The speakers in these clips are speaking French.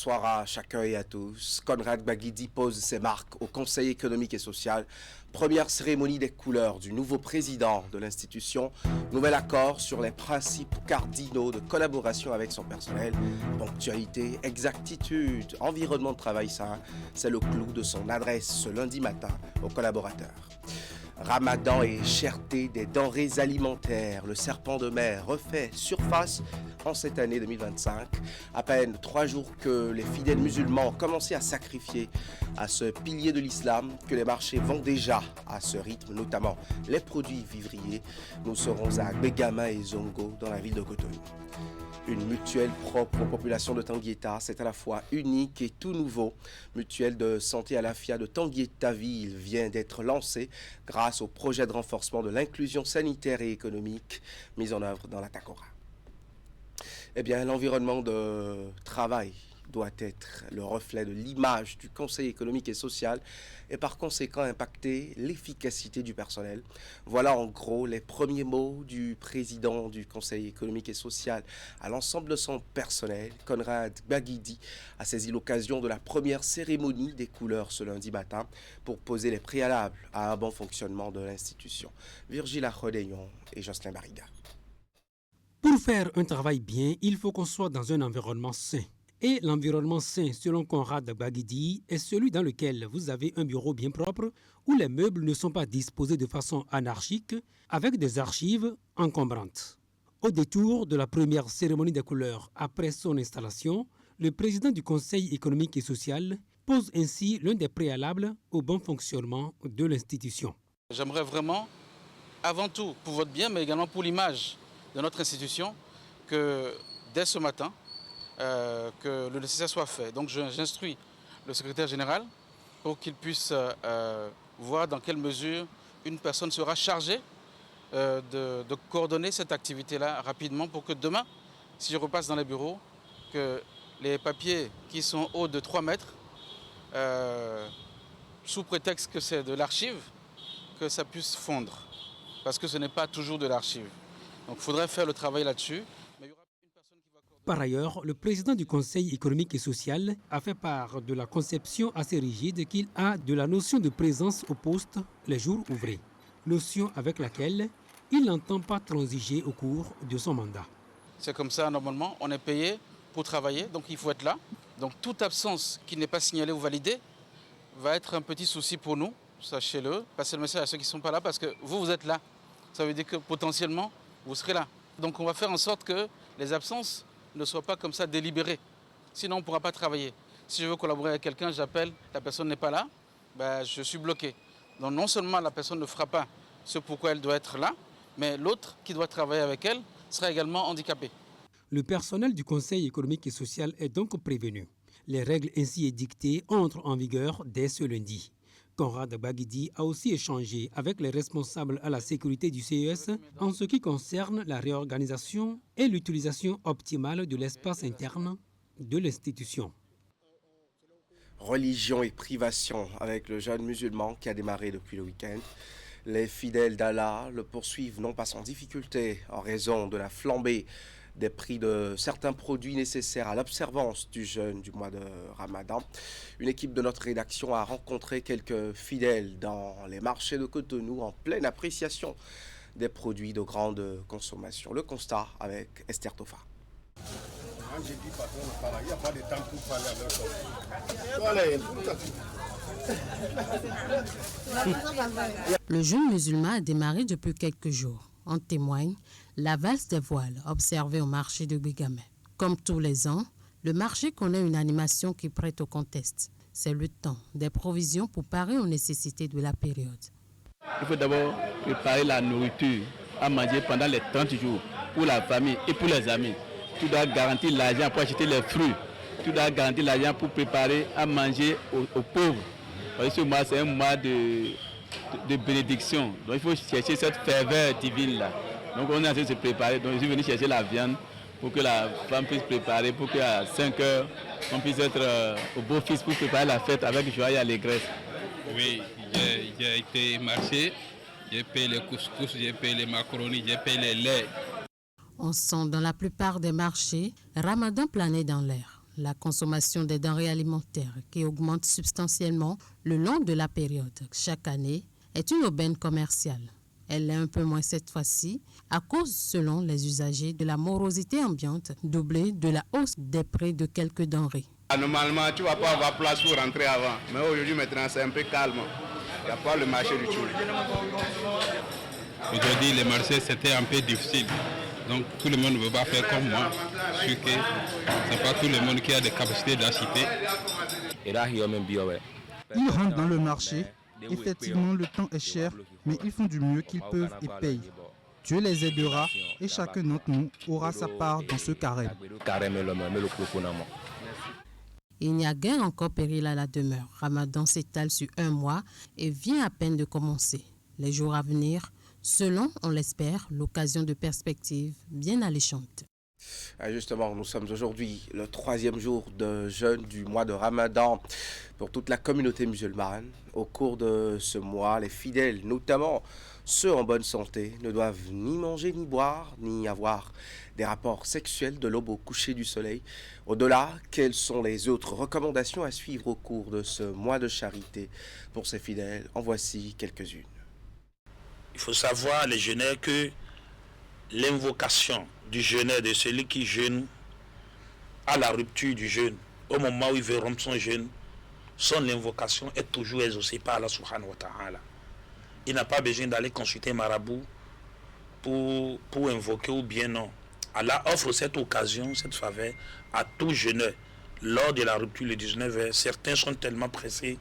Bonsoir à chacun et à tous. Conrad Baguidi pose ses marques au Conseil économique et social. Première cérémonie des couleurs du nouveau président de l'institution. Nouvel accord sur les principes cardinaux de collaboration avec son personnel. Ponctualité, exactitude, environnement de travail sain. C'est le clou de son adresse ce lundi matin aux collaborateurs. Ramadan et cherté des denrées alimentaires. Le serpent de mer refait surface en cette année 2025. À peine 3 jours que les fidèles musulmans ont commencé à sacrifier à ce pilier de l'islam, que les marchés vont déjà à ce rythme, notamment les produits vivriers. Nous serons à Begama et Zongo dans la ville de Cotonou. Une mutuelle propre aux populations de Tanguieta, c'est à la fois unique et tout nouveau. Mutuelle de santé à la FIA de Tanguieta-Ville vient d'être lancée grâce au projet de renforcement de l'inclusion sanitaire et économique mis en œuvre dans la TACORA. Eh bien, l'environnement de travail doit être le reflet de l'image du Conseil économique et social et par conséquent impacter l'efficacité du personnel. Voilà en gros les premiers mots du président du Conseil économique et social à l'ensemble de son personnel. Conrad Baguidi a saisi l'occasion de la première cérémonie des couleurs ce lundi matin pour poser les préalables à un bon fonctionnement de l'institution. Virgile Achodeyon et Jocelyn Bariga. Pour faire un travail bien, il faut qu'on soit dans un environnement sain. Et l'environnement sain, selon Conrad Baguidi, est celui dans lequel vous avez un bureau bien propre, où les meubles ne sont pas disposés de façon anarchique, avec des archives encombrantes. Au détour de la première cérémonie des couleurs après son installation, le président du Conseil économique et social pose ainsi l'un des préalables au bon fonctionnement de l'institution. J'aimerais vraiment, avant tout pour votre bien, mais également pour l'image de notre institution, que dès ce matin, que le nécessaire soit fait. Donc j'instruis le secrétaire général pour qu'il puisse voir dans quelle mesure une personne sera chargée de coordonner cette activité-là rapidement pour que demain, si je repasse dans les bureaux, que les papiers qui sont hauts de 3 mètres, sous prétexte que c'est de l'archive, que ça puisse fondre. Parce que ce n'est pas toujours de l'archive. Donc il faudrait faire le travail là-dessus. Par ailleurs, le président du Conseil économique et social a fait part de la conception assez rigide qu'il a de la notion de présence au poste les jours ouvrés, notion avec laquelle il n'entend pas transiger au cours de son mandat. C'est comme ça, normalement, on est payé pour travailler, donc il faut être là. Donc toute absence qui n'est pas signalée ou validée va être un petit souci pour nous, sachez-le. Passez le message à ceux qui ne sont pas là parce que vous êtes là. Ça veut dire que potentiellement, vous serez là. Donc on va faire en sorte que les absences ne soient pas comme ça délibérées. Sinon, on ne pourra pas travailler. Si je veux collaborer avec quelqu'un, j'appelle, la personne n'est pas là, je suis bloqué. Donc non seulement la personne ne fera pas ce pourquoi elle doit être là, mais l'autre qui doit travailler avec elle sera également handicapé. Le personnel du Conseil économique et social est donc prévenu. Les règles ainsi édictées entrent en vigueur dès ce lundi. Conrad Baguidi a aussi échangé avec les responsables à la sécurité du CES en ce qui concerne la réorganisation et l'utilisation optimale de l'espace interne de l'institution. Religion et privation avec le jeune musulman qui a démarré depuis le week-end. Les fidèles d'Allah le poursuivent non pas sans difficulté en raison de la flambée des prix de certains produits nécessaires à l'observance du jeûne du mois de Ramadan. Une équipe de notre rédaction a rencontré quelques fidèles dans les marchés de Cotonou en pleine appréciation des produits de grande consommation. Le constat avec Esther Tofa. Le jeûne musulman a démarré depuis quelques jours. En témoigne la valse des voiles observée au marché de Begama. Comme tous les ans, le marché connaît une animation qui prête au conteste. C'est le temps des provisions pour parer aux nécessités de la période. Il faut d'abord préparer la nourriture à manger pendant les 30 jours pour la famille et pour les amis. Tu dois garantir l'argent pour acheter les fruits. Tu dois garantir l'argent pour préparer à manger aux pauvres. Parce que ce mois, c'est un mois de bénédiction. Donc il faut chercher cette ferveur divine-là. Donc on est en train de se préparer. Donc je suis venu chercher la viande pour que la femme puisse préparer, pour qu'à 5 heures, on puisse être au beau-fils pour préparer la fête avec joie et allégresse. Oui, j'ai été marcher, j'ai payé les couscous, j'ai payé les macaronis, j'ai payé les laits. On sent dans la plupart des marchés Ramadan planer dans l'air. La consommation des denrées alimentaires, qui augmente substantiellement le long de la période chaque année, est une aubaine commerciale. Elle l'est un peu moins cette fois-ci, à cause, selon les usagers, de la morosité ambiante, doublée de la hausse des prix de quelques denrées. Normalement, tu ne vas pas avoir place pour rentrer avant. Mais aujourd'hui, maintenant, c'est un peu calme. Il n'y a pas le marché du tout. Aujourd'hui, les marchés, c'était un peu difficile. Donc, tout le monde ne veut pas faire comme moi. Ce n'est pas tout le monde qui a des capacités d'acheter. Ils rentrent dans le marché. Effectivement, le temps est cher, mais ils font du mieux qu'ils peuvent et payent. Dieu les aidera et chacun d'entre nous aura sa part dans ce carême. Il n'y a guère encore péril à la demeure. Ramadan s'étale sur un mois et vient à peine de commencer. Les jours à venir, selon, on l'espère, l'occasion de perspectives bien alléchantes. Justement, nous sommes aujourd'hui le 3e jour de jeûne du mois de Ramadan pour toute la communauté musulmane. Au cours de ce mois, les fidèles, notamment ceux en bonne santé, ne doivent ni manger ni boire, ni avoir des rapports sexuels de l'aube au coucher du soleil. Au-delà, quelles sont les autres recommandations à suivre au cours de ce mois de charité pour ces fidèles? En voici quelques-unes. Il faut savoir, les jeûneurs, que l'invocation du jeûneur, de celui qui jeûne à la rupture du jeûne, au moment où il veut rompre son jeûne, son invocation est toujours exaucée par Allah subhanahu wa ta'ala. Il n'a pas besoin d'aller consulter marabout pour invoquer ou bien non. Allah offre cette occasion, cette faveur à tout jeûneur. Lors de la rupture, le 19h, certains sont tellement pressés,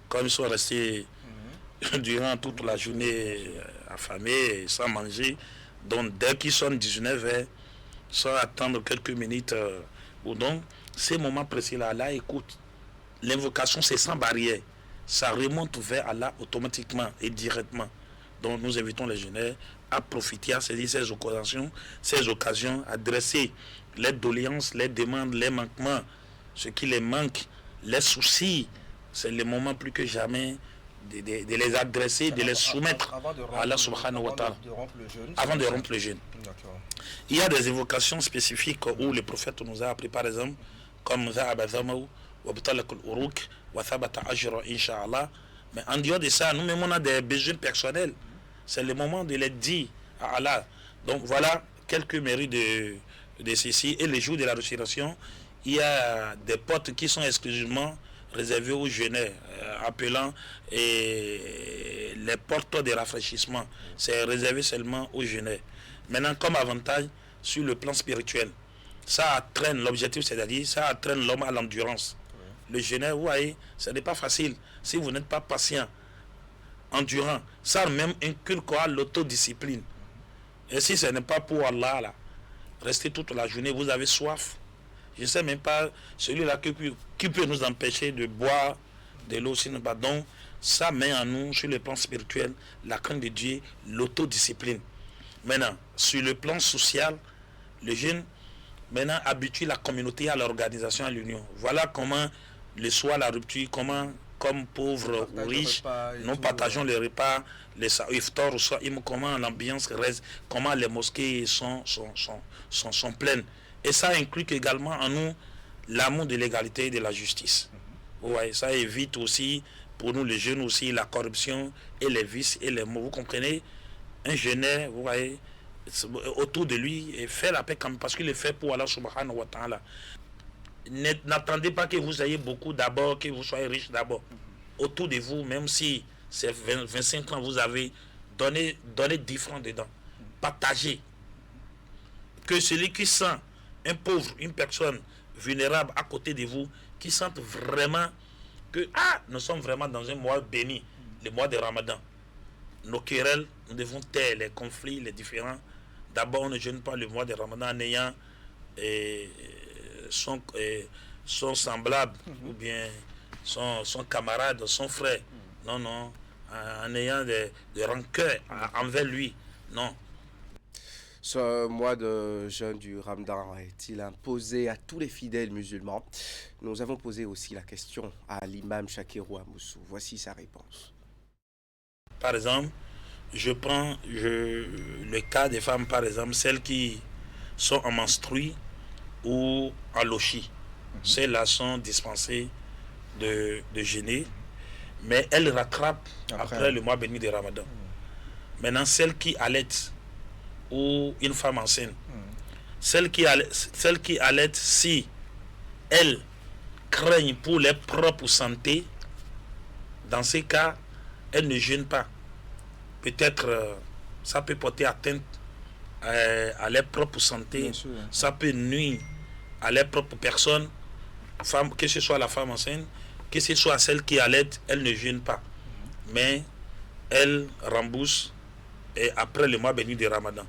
comme ils sont restés durant toute la journée affamés, sans manger. Donc dès qu'ils sont 19h, sans attendre quelques minutes, ou donc ces moments précis-là, Allah écoute. L'invocation, c'est sans barrière. Ça remonte vers Allah automatiquement et directement. Donc nous invitons les jeunes à profiter, à saisir ces occasions, à dresser les doléances, les demandes, les manquements, ce qui les manque, les soucis. C'est le moment plus que jamais de les adresser, de les soumettre à Allah subhanahu wa ta'ala. Avant de rompre le jeûne. Il y a des évocations spécifiques où le prophète nous a appris, par exemple, comme nous a abazamaou, mais en dehors de ça, nous-mêmes on a des besoins personnels. C'est le moment de les dire à Allah. Donc voilà quelques mérites de ceci. Et les jours de la respiration, il y a des portes qui sont exclusivement réservées aux jeûneurs, appelant les portes de rafraîchissement. C'est réservé seulement aux jeûneurs. Maintenant, comme avantage sur le plan spirituel, ça entraîne l'objectif, c'est-à-dire ça entraîne l'homme à l'endurance. Le jeûneur, vous voyez, ce n'est pas facile. Si vous n'êtes pas patient, endurant, ça même inculque l'autodiscipline. Et si ce n'est pas pour Allah, là, restez toute la journée, vous avez soif. Je ne sais même pas celui-là qui peut nous empêcher de boire de l'eau, sinon pas. Donc, ça met en nous, sur le plan spirituel, la crainte de Dieu, l'autodiscipline. Maintenant, sur le plan social, le jeûne, maintenant, habitue la communauté à l'organisation, à l'union. Voilà comment le soir, la rupture, comment, comme pauvres ou riches, nous partageons les repas, les iftar ou soit, comment l'ambiance reste, comment les mosquées sont pleines. Et ça inclut également en nous l'amour de l'égalité et de la justice. Ouais, ça évite aussi, pour nous les jeunes aussi, la corruption et les vices et les maux. Vous comprenez? Un jeûneur, vous voyez, autour de lui, et fait la paix quand même, parce qu'il est fait pour Allah subhanahu wa ta'ala. N'attendez pas que vous ayez beaucoup d'abord, que vous soyez riche d'abord. Autour de vous, même si c'est 25 ans, vous avez donné 10 francs dedans. Partagez. Que celui qui sent un pauvre, une personne vulnérable à côté de vous, qui sente vraiment que nous sommes vraiment dans un mois béni, le mois de Ramadan. Nos querelles, nous devons taire les conflits, les différends. D'abord, on ne jeûne pas le mois de Ramadan en ayant son semblable ou bien son camarade, son frère. Non, en ayant des rancœurs envers lui. Non. Ce mois de jeûne du Ramadan est-il imposé à tous les fidèles musulmans? Nous avons posé aussi la question à l'imam Shakirou Amoussou. Voici sa réponse. Par exemple, je prends le cas des femmes, par exemple, celles qui sont en menstrues ou en lochi. celles-là sont dispensées de jeûner, mais elles rattrapent après le mois béni de Ramadan. Maintenant, celles qui allaitent ou une femme enceinte, celles qui allaitent, si elles craignent pour leur propre santé, dans ces cas, elles ne jeûnent pas. Peut-être ça peut porter atteinte à leur propre santé, ça peut nuire à leur propre personne, que ce soit la femme enceinte, que ce soit celle qui allait, elle ne jeûne pas. Mais elle rembourse après le mois béni de Ramadan.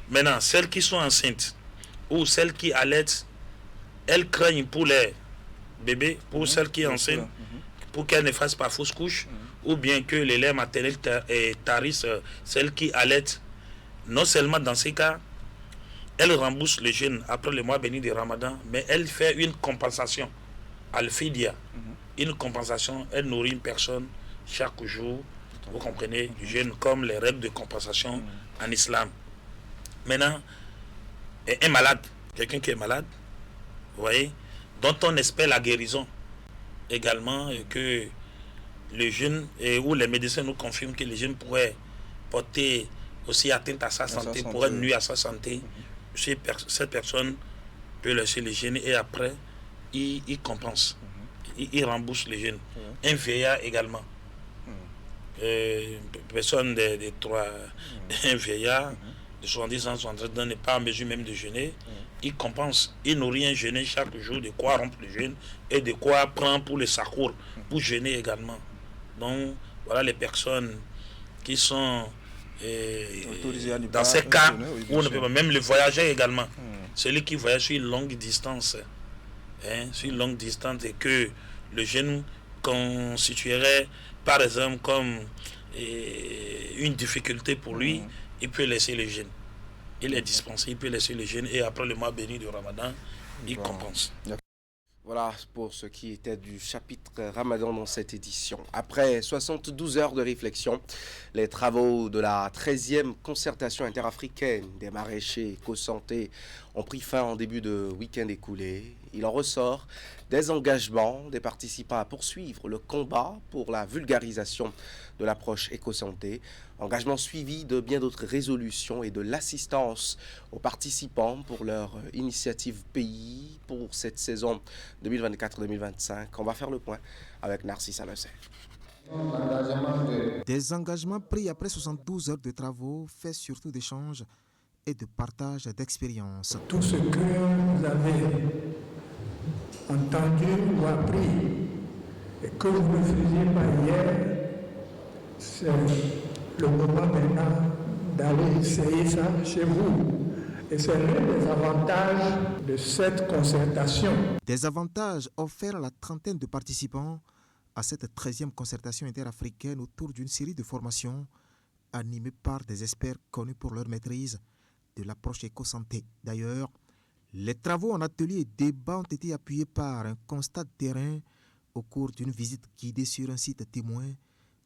Maintenant, celles qui sont enceintes ou celles qui allaitent, elles craignent pour les bébés, pour celles qui sont enceintes, pour qu'elles ne fassent pas fausse couche, ou bien que les laits maternels tarissent celles qui allaitent. Non seulement dans ces cas, elle rembourse le jeûne après le mois béni de Ramadan, mais elle fait une compensation, al-fidya. Une compensation, elle nourrit une personne chaque jour, vous comprenez, du jeûne, comme les règles de compensation en islam. Maintenant, un malade, quelqu'un qui est malade, vous voyez, dont on espère la guérison également, et que le jeûne, où les médecins nous confirment que le jeûne pourrait porter aussi atteinte à sa santé, pourrait nuire à sa santé, cette personne peut laisser le jeûne et après, il compense, il rembourse le jeûne. Un vieillard également. Personne des trois, un vieillard de 70 ans, 73 ans n'est pas en mesure même de jeûner, il compense, il nourrit un jeûne chaque jour, de quoi rompre le jeûne et de quoi prendre pour le sakour, pour jeûner également. Donc voilà les personnes qui sont dans ces cas où on ne peut pas, même le voyageur également, celui qui voyage sur une longue distance, sur une longue distance, et que le jeûne constituerait par exemple comme une difficulté pour lui, il peut laisser le jeûne. Il est dispensé, il peut laisser le jeûne et après le mois béni de Ramadan, il compense. Voilà pour ce qui était du chapitre Ramadan dans cette édition. Après 72 heures de réflexion, les travaux de la 13e concertation interafricaine des maraîchers éco-santé ont pris fin en début de week-end écoulé. Il en ressort des engagements des participants à poursuivre le combat pour la vulgarisation de l'approche éco-santé, engagement suivi de bien d'autres résolutions et de l'assistance aux participants pour leur initiative pays pour cette saison 2024-2025. On va faire le point avec Narcisse Alassane. Des engagements pris après 72 heures de travaux, faits surtout d'échanges et de partage d'expériences. Tout ce que vous avez entendu ou appris et que vous ne faisiez pas hier, c'est le moment maintenant d'aller essayer ça chez vous. Et c'est l'un des avantages de cette concertation. Des avantages offerts à la trentaine de participants à cette 13e concertation interafricaine autour d'une série de formations animées par des experts connus pour leur maîtrise de l'approche éco-santé. D'ailleurs, les travaux en atelier et débat ont été appuyés par un constat de terrain au cours d'une visite guidée sur un site témoin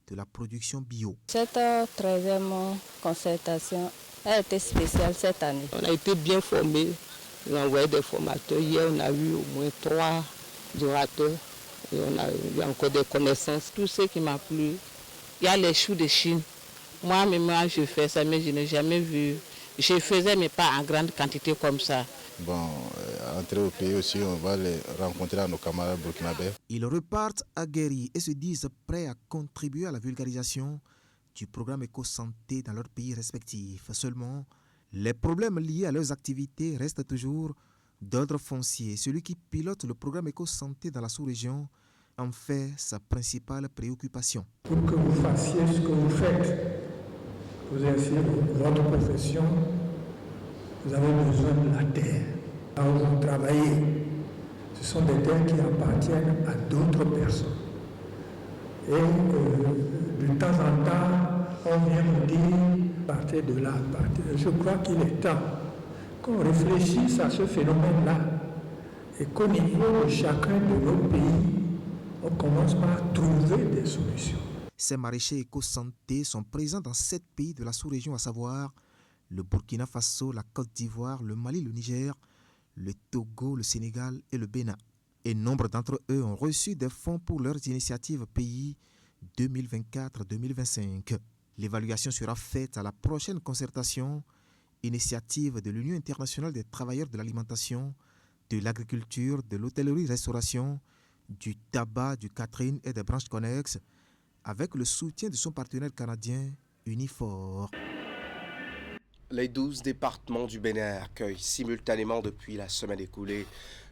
de la production bio. Cette 13e concertation a été spéciale cette année. On a été bien formés, on a envoyé des formateurs. Hier, on a eu au moins 3 orateurs et on a eu encore des connaissances. Tout ce qui m'a plu, il y a les choux de Chine. Moi-même, je fais ça, mais je n'ai jamais vu. Je faisais, mais pas en grande quantité comme ça. Bon, entrer au pays aussi, on va les rencontrer à nos camarades burkinabés. Ils repartent aguerris et se disent prêts à contribuer à la vulgarisation du programme éco-santé dans leurs pays respectifs. Seulement, les problèmes liés à leurs activités restent toujours d'ordre foncier. Celui qui pilote le programme éco-santé dans la sous-région en fait sa principale préoccupation. Pour que vous fassiez ce que vous faites, vous exercez votre profession, vous avez besoin de la terre. Là où vous travaillez, ce sont des terres qui appartiennent à d'autres personnes. Et de temps en temps, on vient nous dire, partez de là, partez. Je crois qu'il est temps qu'on réfléchisse à ce phénomène-là et qu'au niveau de chacun de nos pays, on commence par trouver des solutions. Ces maraîchers éco-santé sont présents dans 7 pays de la sous-région, à savoir le Burkina Faso, la Côte d'Ivoire, le Mali, le Niger, le Togo, le Sénégal et le Bénin. et nombre d'entre eux ont reçu des fonds pour leurs initiatives pays 2024-2025. L'évaluation sera faite à la prochaine concertation, initiative de l'Union internationale des travailleurs de l'alimentation, de l'agriculture, de l'hôtellerie-restauration, du tabac, du catering et des branches connexes, avec le soutien de son partenaire canadien Unifor. Les 12 départements du Bénin accueillent simultanément depuis la semaine écoulée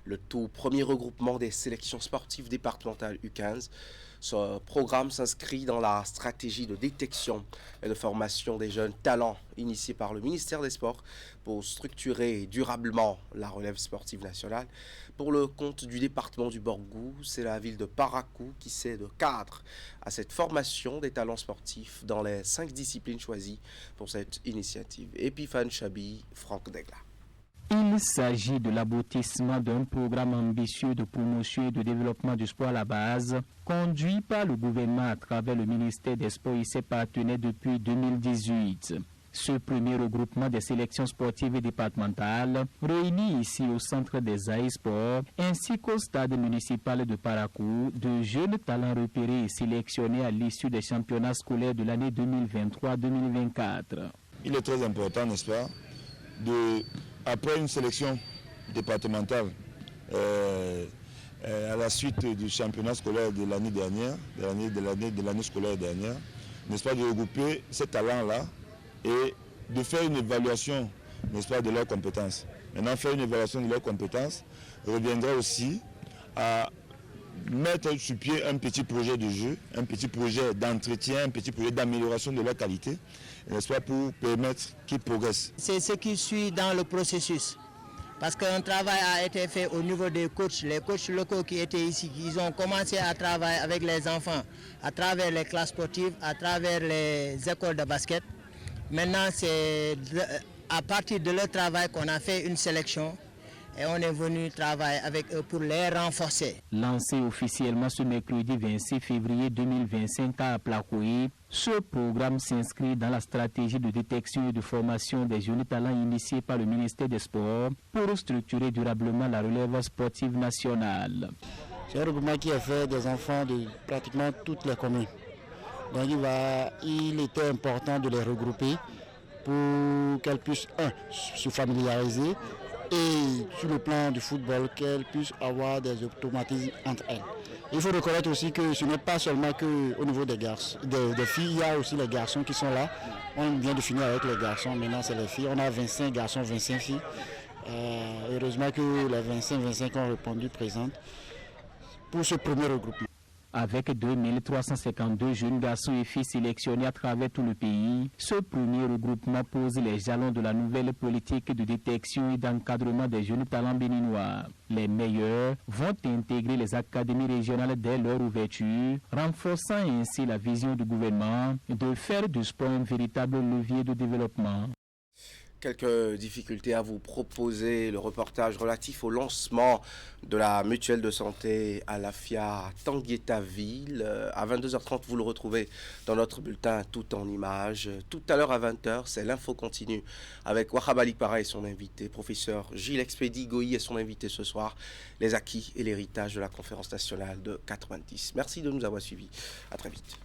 le tout premier regroupement des sélections sportives départementales U15. Ce programme s'inscrit dans la stratégie de détection et de formation des jeunes talents initiée par le ministère des Sports pour structurer durablement la relève sportive nationale. Pour le compte du département du Borgou, c'est la ville de Parakou qui sert de cadre à cette formation des talents sportifs dans les 5 disciplines choisies pour cette initiative. Epiphane Chabi, Franck Degla. Il s'agit de l'aboutissement d'un programme ambitieux de promotion et de développement du sport à la base, conduit par le gouvernement à travers le ministère des Sports et ses partenaires depuis 2018. Ce premier regroupement des sélections sportives et départementales, réuni ici au centre des Sports, ainsi qu'au stade municipal de Parakou, de jeunes talents repérés et sélectionnés à l'issue des championnats scolaires de l'année 2023-2024. Il est très important, n'est-ce pas, après une sélection départementale, à la suite du championnat scolaire de l'année dernière, de l'année scolaire dernière, n'est-ce pas, de regrouper ces talents-là et de faire une évaluation, n'est-ce pas, de leurs compétences. Maintenant, faire une évaluation de leurs compétences reviendra aussi à mettre sur pied un petit projet de jeu, un petit projet d'entretien, un petit projet d'amélioration de leur qualité, n'est-ce pas, pour permettre qu'ils progressent. C'est ce qui suit dans le processus. Parce qu'un travail a été fait au niveau des coachs. Les coachs locaux qui étaient ici, ils ont commencé à travailler avec les enfants, à travers les classes sportives, à travers les écoles de basket. Maintenant, c'est à partir de leur travail qu'on a fait une sélection. Et on est venu travailler avec eux pour les renforcer. Lancé officiellement ce mercredi 26 février 2025 à Aplakoui, ce programme s'inscrit dans la stratégie de détection et de formation des jeunes talents initiée par le ministère des Sports pour structurer durablement la relève sportive nationale. C'est un regroupement qui est fait des enfants de pratiquement toutes les communes. Donc il était important de les regrouper pour qu'elles puissent, se familiariser, et sur le plan du football, qu'elles puissent avoir des automatismes entre elles. Il faut reconnaître aussi que ce n'est pas seulement qu'au niveau des garçons, des filles, il y a aussi les garçons qui sont là. On vient de finir avec les garçons, maintenant c'est les filles. On a 25 garçons, 25 filles. Heureusement que les 25 ont répondu présentes pour ce premier regroupement. Avec 2352 jeunes garçons et filles sélectionnés à travers tout le pays, ce premier regroupement pose les jalons de la nouvelle politique de détection et d'encadrement des jeunes talents béninois. Les meilleurs vont intégrer les académies régionales dès leur ouverture, renforçant ainsi la vision du gouvernement de faire du sport un véritable levier de développement. Quelques difficultés à vous proposer. Le reportage relatif au lancement de la mutuelle de santé à la FIA Tanguiétaville. À 22h30, vous le retrouvez dans notre bulletin tout en images. Tout à l'heure à 20h, c'est l'info continue avec Wahab Ali Para et son invité, professeur Gilles Expédie Goï et son invité ce soir, les acquis et l'héritage de la conférence nationale de 90. Merci de nous avoir suivis. À très vite.